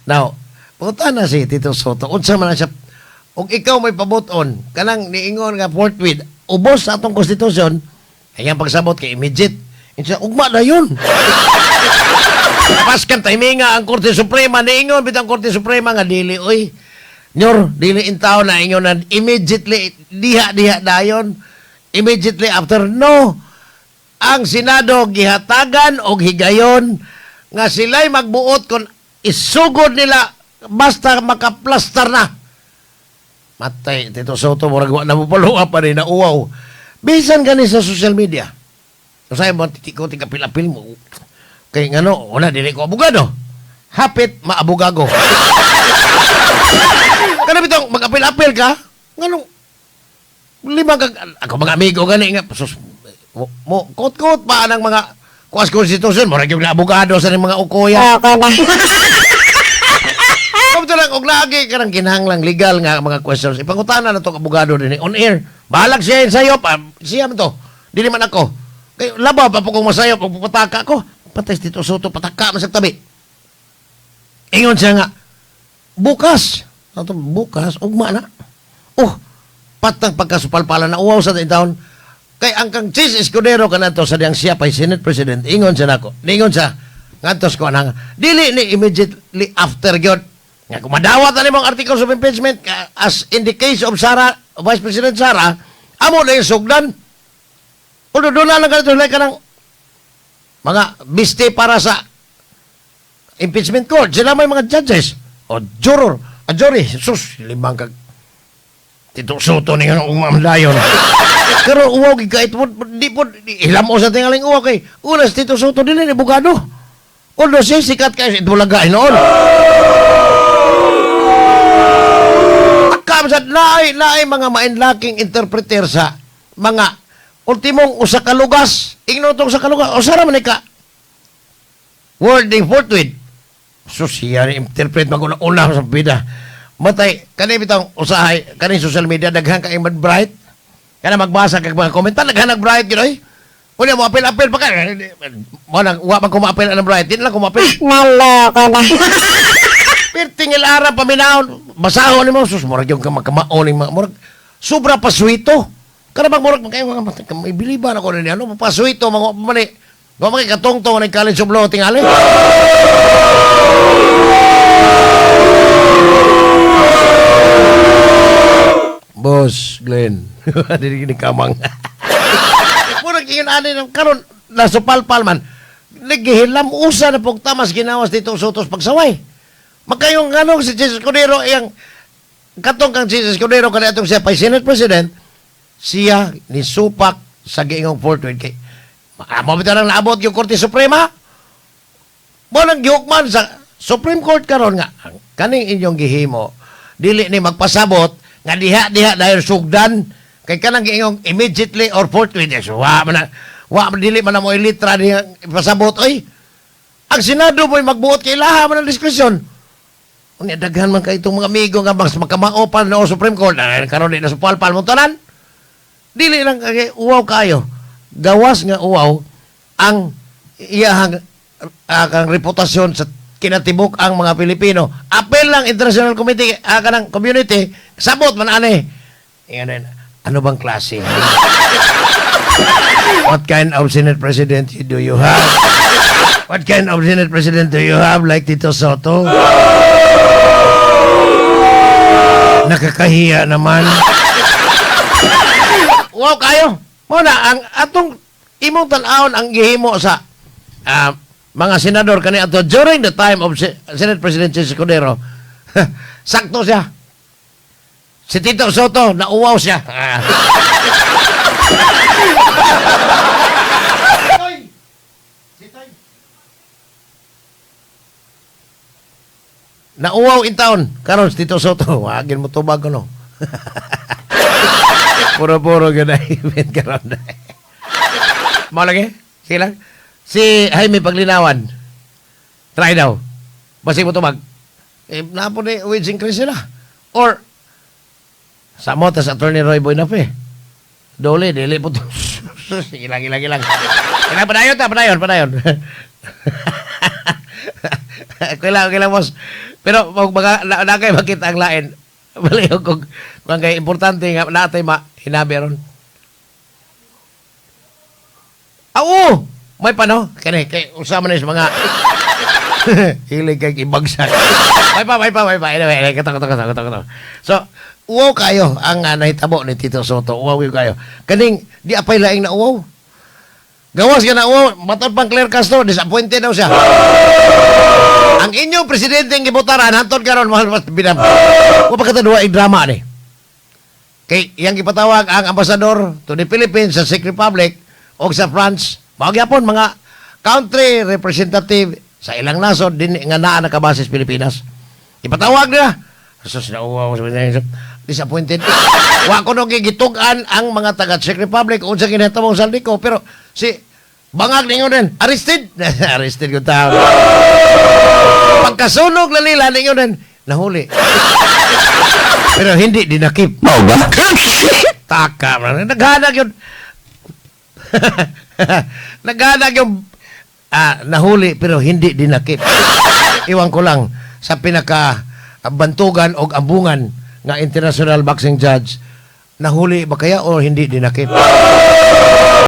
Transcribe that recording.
Now, punta na si Tito Soto. Unsa man na siya, og ikaw may pabuton, kanang niingon nga forthwith, ubos sa atong konstitusyon, ayang pagsabot kay immediate. Insya, ugma na yun. Paskan timinga ang Korte Suprema, niingon bitang Korte Suprema nga dili, oy, nyor, dili in tao na ingon na immediately, diha dayon, immediately after, no, ang Senado gihatagan o higayon nga sila'y magbuot kung isugod nila basta makaplastar na. Matay, Tito Soto, murag wa na mo paluwa pa rin na uwaw. Bisan gani sa social media. Kasi mo, titiko, tingapil-apil mo. Kaya nga no, wala, dili ko abogado. Hapit, maabugago. Kana bitong, mag-apil-apil ka, nga no, lima kag, ako mga amigo gani nga, sus, mo, kot-kot pa ng mga kuwas konstitusyon, murag yung abogado sa mga ukoya. Kapito lang, og lagi ka ng kinahanglang legal nga mga questions. Ipangutanan na itong abogado din on air. Bahalag siya yun sa'yo pa. Siya man to. Di naman ako. Kaya labaw pa po kung masayop o pataka ko. Patay Tito Soto, pataka man sa tabi. Ingon siya nga, bukas. Bukas, ugma na. Oh, patang pagkasupalpala na uwaw sa taon. Kay ang kang Chis Escudero ka na to sa diyang siya pa'y Senate President. Ingon siya na ko. Ingon siya, ngantos ko na dili ni immediately after yun. Nga kung madawat na mong articles of impeachment as in the case of Sara, Vice President Sara, amo na yung sugdan. Kung doon na lang ganito like ka ng mga biste para sa impeachment court. Sila may mga judges o juror, a jury. Sus, limang kag Tito Soto ni nga umamdayon. Pero uwaw kahit di po ilam mo sa tingaling uwaw kay unas Tito Soto din ni abogado. Uno siya sikat kay Itbulaga noon. Akam naay mga mainlaking interpreter sa mga ultimong usa ka lugas. Ingno tong sa kalugas. O sara man ka wording forthwith. So siya interpret maguna-una sa bida. Matay kani bitang usahay kani social media daghang kay mad bright. Kana magbasa kag mga comment daghang nag bright gid oy. Unya mo apil-apil pa ka. Mo nang wa man ko maapil ang bright. Din lang ko maapil. Naloko na. Pero tingil ara paminahon. Basahon ni mo sus murag yung kamakaon ni murag sobra paswito. Kana bang murag kay may biliban ako ni ano paswito mga mani. Wa man katongtong ni College of Law tingali. Boss Glenn. Dili ni kamang. Murag ingon ani karon nasupalpal man. Nagihilam usa na pog tamas ginawas dito Sotos pagsaway. Magkayong ganong si Jesus Escudero yang katong kang Jesus Escudero kana atong siya pa Senate President siya ni supak sa giingong forthwith kay mo bitaw lang naabot yung Korte Suprema mo nang gihukman sa Supreme Court karon nga kaning inyong gihimo dili ni magpasabot nga diha dahil sugdan kay kanang giingong immediately or forthwith so wa dili man na mo ilitra diha ipasabot oy ang Senado mo'y magbuot kay ilaha man ang diskresyon. Unya daghan man kay itong mga amigo nga mas makamao pa na Supreme Court karon di na supalpal mo tanan. Dili lang kay uwaw kayo. Gawas nga uwaw ang iyahang kang reputasyon sa kinatibuk ang mga Pilipino. Apel lang international committee kanang community sabot man ani. Ano bang klase? What kind of Senate President do you have? What kind of Senate President do you have like Tito Soto? Nakakahiya naman. Wow kayo. Muna, ang atong imong tan-awon ang gihimo sa mga senador kani ato during the time of Senate President Jesus Escudero. Sakto siya. Si Tito Soto, nauwaw siya. Nauwaw in town. Karon si Tito Soto. Wagin mo tubag ko, no? Puro-puro ganay. Ben karon. Mau lagi? Sige lang. Si Jaime Paglinawan. Try daw. Basi mo tubag. Napo ni wage increase sila. Or, sa mo, tas Attorney Roy Boy na pe. Dole, dili po to. Sige lang. Padayon. Kailang, boss. Pero kung nagay makita ang lain, bali kung kay importante nga natay hinabi ron. Oo, may pano kay usama na sa mga hilig kay ibagsak. May pa. Anyway, kato. So, uwaw kayo ang nahitabo ni Tito Soto. Uwaw kayo. Kaning di apay laing na uwaw. Gawas ka na uwaw, matod pang Claire Castro, disappointed daw siya. Ang inyong presidente ang gibutaran, hantod karon mahal mas binam. Wa pa katadua ang drama ni. Kay yang gipatawag ang ambasador to the Philippines sa Czech Republic o sa France, mao gyapon mga country representative sa ilang nasod din nga naa nakabase sa Pilipinas. Ipatawag nila. Sus na uwaw disappointed. Wa ko nung gigitugan ang mga taga Czech Republic unsa ginahitabo sa Saldico pero si bangag ninyo din arrested. Arrested ko tao. Pagkasunog na nila ninyo din nahuli. Pero hindi dinakip. Mao ba? Taka man naghanag yun. Naghanag yung nahuli pero hindi dinakip. Iwan ko lang sa pinaka bantugan o ambungan nga international boxing judge, nahuli ba kaya o hindi dinakip?